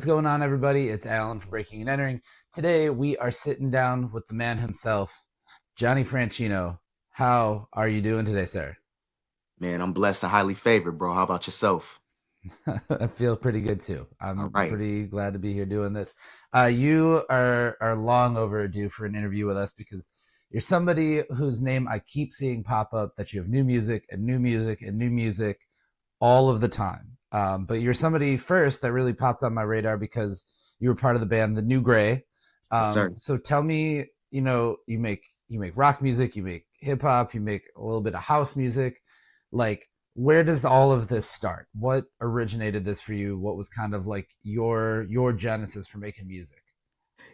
going on, everybody? It's Alan from Breaking and Entering. Today, we are sitting down with the man himself, Johnny Franchino. How are you doing today, sir? Man, I'm blessed and highly favored, bro. How about yourself? I feel pretty good too. All I'm right. pretty glad to be here doing this. You are long overdue for an interview with us because you're somebody whose name I keep seeing pop up that you have new music and new music and new music all of the time. But you're somebody first that really popped on my radar because you were part of the band The New Gray. Yes, sir. So tell me, you make rock music, you make hip hop, you make a little bit of house music. Like, where does all of this start? What originated this for you? What was kind of like your genesis for making music?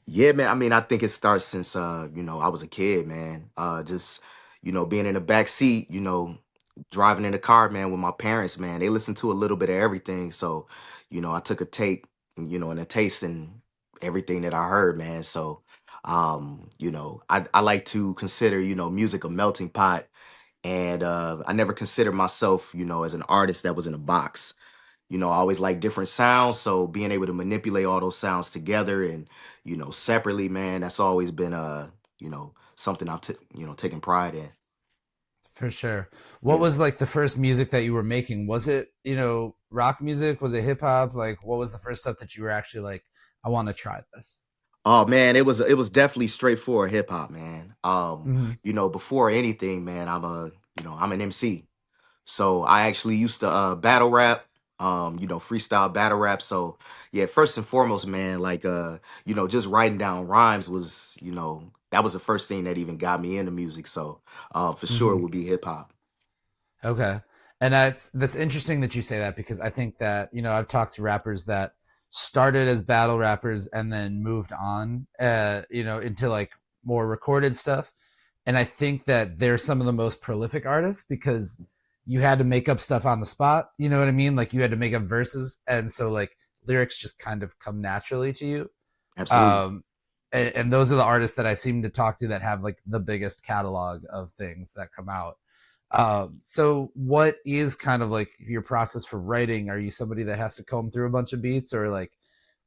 Yeah, man. I mean, I think it starts since I was a kid, man. Just, being in the back seat, driving in the car, man, with my parents, man. They listened to a little bit of everything. So, I took a take, and a taste in everything that I heard, man. So I like to consider, music a melting pot. And I never considered myself, as an artist that was in a box. I always like different sounds. So being able to manipulate all those sounds together and, separately, man, that's always been something taken pride in. For sure. What Yeah. was like the first music that you were making? Was it, rock music? Was it hip hop? Like, what was the first stuff that you were actually like, I want to try this? Oh man, it was definitely straightforward hip hop, man. Hmm. Before anything, man, I'm an MC. So I actually used to battle rap, freestyle battle rap. So yeah, first and foremost, man, like just writing down rhymes was, that was the first thing that even got me into music. So for sure it Hmm. would be hip hop. Okay. And that's interesting that you say that because I think that, I've talked to rappers that started as battle rappers and then moved on into like more recorded stuff. And I think that they're some of the most prolific artists because you had to make up stuff on the spot, you know what I mean? Like you had to make up verses and so like lyrics just kind of come naturally to you. Absolutely. Um and those are the artists that I seem to talk to that have like the biggest catalog of things that come out. So what is kind of like your process for writing? Are you somebody that has to comb through a bunch of beats or like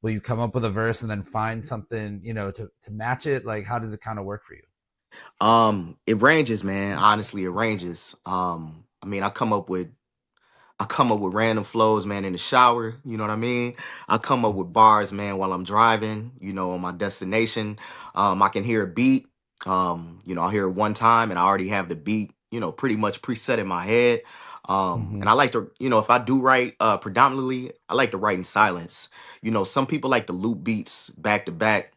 will you come up with a verse and then find something, to match it? Like how does it kind of work for you? It ranges, man. Honestly, it ranges. I mean, I come up with random flows, man, in the shower. You know what I mean? I come up with bars, man, while I'm driving, on my destination. I can hear a beat. I'll hear it one time and I already have the beat, pretty much preset in my head. Hmm. And I like to, if I do write predominantly, I like to write in silence. Some people like to loop beats back to back.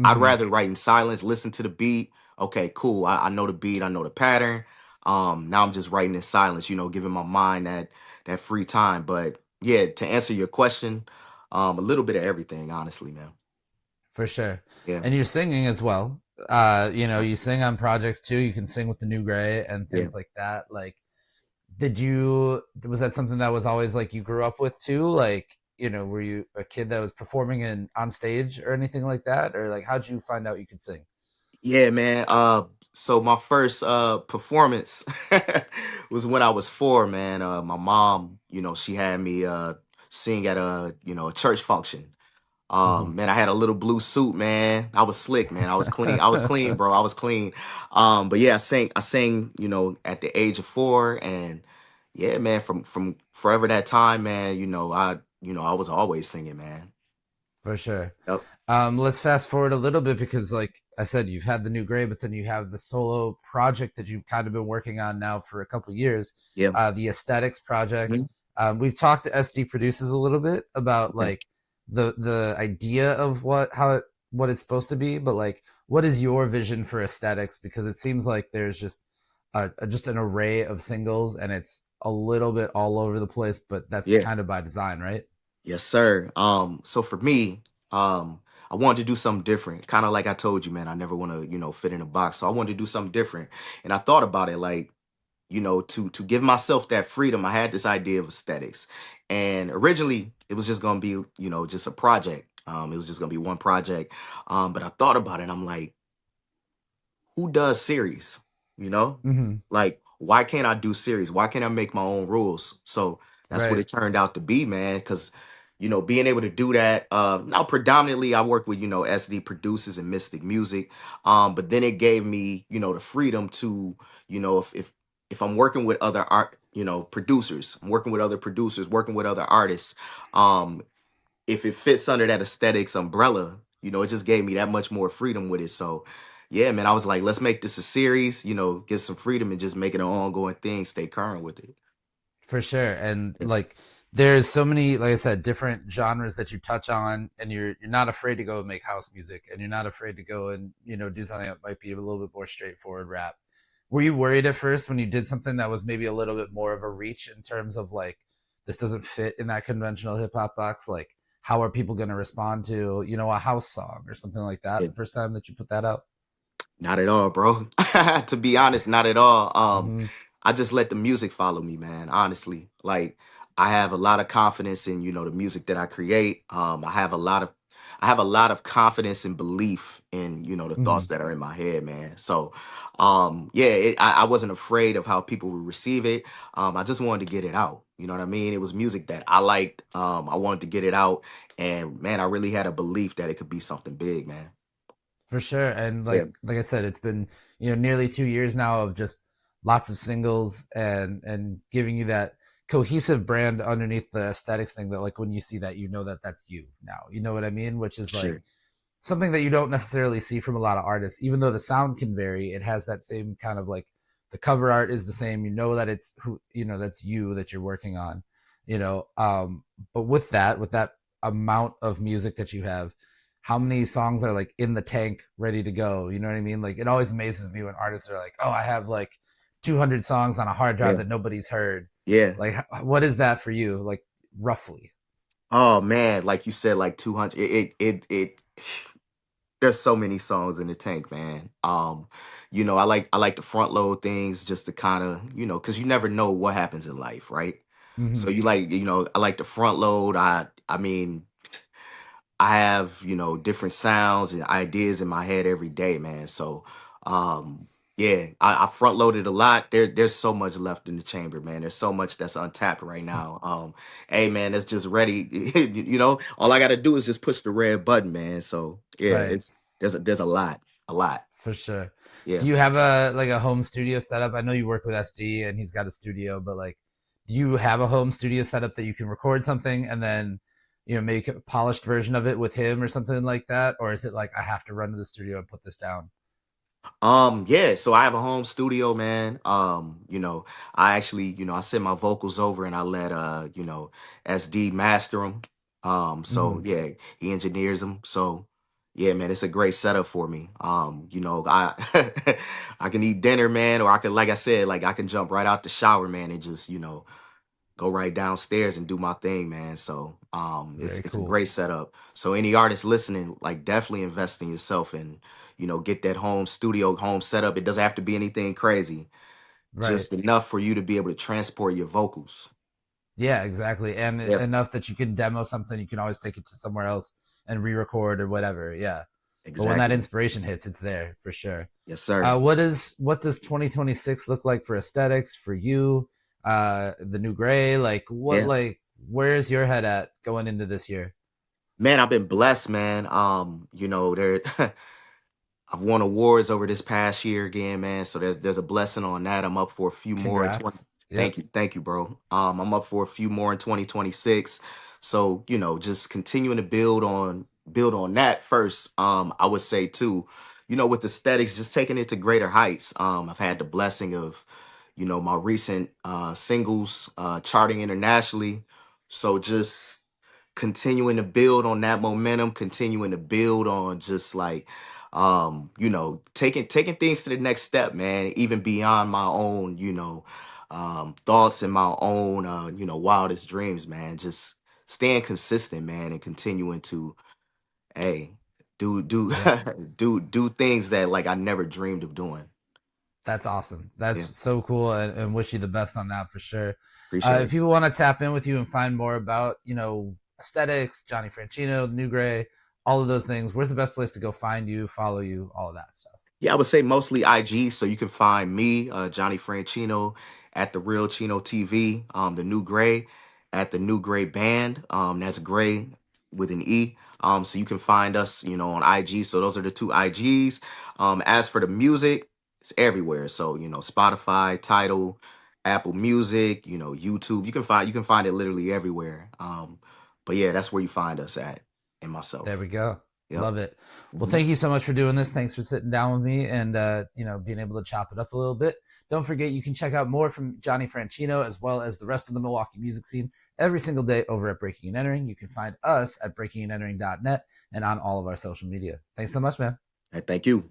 I'd Hmm. rather write in silence, listen to the beat. Okay, cool. I know the beat, I know the pattern. Now I'm just writing in silence, giving my mind that free time. But yeah, to answer your question, a little bit of everything, honestly, man. For sure. Yeah, And you're singing as well. You sing on projects too. You can sing with the New Gray and yeah. things like that. Like, was that something that was always like you grew up with too? Like, were you a kid that was performing in on stage or anything like that? Or like, how'd you find out you could sing? Yeah, man. So my first performance was when I was 4, man. My mom, she had me sing at a church function. Hmm. Man, I had a little blue suit, man. I was slick, man. I was clean. I was clean, bro. I was clean. But yeah, I sang, at the age of 4, and yeah, man, from forever that time, man, I was always singing, man. For sure. Yep. Let's fast forward a little bit because, like I said, you've had the New Gray, but then you have the solo project that you've kind of been working on now for a couple of years, Yeah. the Aesthetics project. Mhm. We've talked to SD Produces a little bit about Okay. like the idea of what it's supposed to be, but like, what is your vision for Aesthetics? Because it seems like there's just an array of singles, and it's a little bit all over the place, but that's Yeah. kind of by design, right? Yes, sir. So for me, I wanted to do something different. Kind of like I told you, man, I never want to, fit in a box. So I wanted to do something different. And I thought about it like, to give myself that freedom. I had this idea of aesthetics. And originally it was just gonna be, just a project. It was just gonna be one project. But I thought about it and I'm like, who does series? You know? Hmm. Like, why can't I do series? Why can't I make my own rules? So that's what Right. it turned out to be, man. Cause being able to do that. Now predominantly I work with, SD producers and Mystic Music. But then it gave me, the freedom to, if I'm working with other art, producers, I'm working with other producers, working with other artists. Um, if it fits under that aesthetics umbrella, it just gave me that much more freedom with it. So yeah, man, I was like, let's make this a series, get some freedom and just make it an ongoing thing, stay current with it. For sure. And Yeah. like there's so many, like I said, different genres that you touch on, and you're not afraid to go and make house music, and you're not afraid to go and, do something that might be a little bit more straightforward rap. Were you worried at first when you did something that was maybe a little bit more of a reach in terms of like this doesn't fit in that conventional hip hop box? Like how are people going to respond to, a house song or something like that Yeah. the first time that you put that out? Not at all, bro. To be honest, not at all. Hmm. I just let the music follow me, man. Honestly, like I have a lot of confidence in, the music that I create. I have a lot of confidence and belief in, the thoughts Hmm. that are in my head, man. So, yeah, I wasn't afraid of how people would receive it. I just wanted to get it out. You know what I mean? It was music that I liked. I wanted to get it out, and man, I really had a belief that it could be something big, man. For sure. And Yeah, like I said, it's been, nearly 2 years now of just lots of singles and giving you that cohesive brand underneath the aesthetics thing that like when you see that, that that's you now. You know what I mean? Which is like sure. something that you don't necessarily see from a lot of artists. Even though the sound can vary, it has that same kind of like the cover art is the same. You know that it's who, that's you that you're working on, you know. But with that amount of music that you have, how many songs are like in the tank ready to go? You know what I mean? Like it always amazes me when artists are like, "Oh, I have like 200 songs on a hard drive Yeah. that nobody's heard." Yeah. Like, what is that for you? Like roughly? Oh man, like you said, like 200. There's so many songs in the tank, man. I like to front load things just to kind of, because you never know what happens in life, right? So Hmm. I like to front load. I mean, I have, different sounds and ideas in my head every day, man. So, yeah, I front loaded a lot. There's so much left in the chamber, man. There's so much that's untapped right now. Hey, man, that's just ready. All I got to do is just push the red button, man. So, yeah, Right. there's a lot. For sure. Yeah. Do you have a home studio setup? I know you work with SD and he's got a studio, but like, do you have a home studio setup that you can record something and then, make a polished version of it with him or something like that? Or is it like I have to run to the studio and put this down? Yeah, so I have a home studio, man. I actually, I send my vocals over and I let SD master them. So Hmm. yeah, he engineers them. So yeah, man, it's a great setup for me. I I can eat dinner, man, or I can, like I said, like I can jump right out the shower, man, and just, go right downstairs and do my thing, man. So it's Very it's a cool. great setup. So any artist listening, like definitely invest in yourself and get that home studio, home setup. It doesn't have to be anything crazy, Right. just enough for you to be able to transport your vocals. Yeah, exactly. And Yep, enough that you can demo something, you can always take it to somewhere else and re-record or whatever. Yeah. But when that exactly. inspiration hits, it's there for sure. Yes, sir. What does 2026 look like for aesthetics for you? The new gray, Yeah. where's your head at going into this year? Man, I've been blessed, man. There I've won awards over this past year again, man. So there's a blessing on that. I'm up for a few more in 20. Congrats. Yep. Thank you, bro. I'm up for a few more in 2026. So, just continuing to build on that first. I would say too, with aesthetics, just taking it to greater heights. I've had the blessing of, my recent singles charting internationally. So just continuing to build on that momentum, continuing to build on just like taking things to the next step, man, even beyond my own, thoughts and my own wildest dreams, man. Just staying consistent, man, and continuing to, hey, do Yep. do things that like I never dreamed of doing. That's awesome. That's Yeah, so cool, and wish you the best on that for sure. appreciate If it. people want to tap in with you and find more about, aesthetics, Johnny Franchino, the new gray, all of those things, where's the best place to go find you, follow you, all of that stuff? Yeah, I would say mostly IG. So you can find me, Johnny Franchino, at the Real Chino TV, the New Gray. at the New Gray Band. That's Gray with an E. So you can find us, on IG. So those are the two IGs. As for the music, it's everywhere. So Spotify, Tidal, Apple Music, YouTube. You can find it literally everywhere. But yeah, that's where you find us at, and There myself. we go. Yep. Love it. Well, Mhm. thank you so much for doing this. Thanks for sitting down with me and being able to chop it up a little bit. Don't forget you can check out more from Johnny Franchino as well as the rest of the Milwaukee music scene every single day over at Breaking and Entering. You can find us at breakingandentering.net and on all of our social media. Thanks so much, man. Hey, thank you.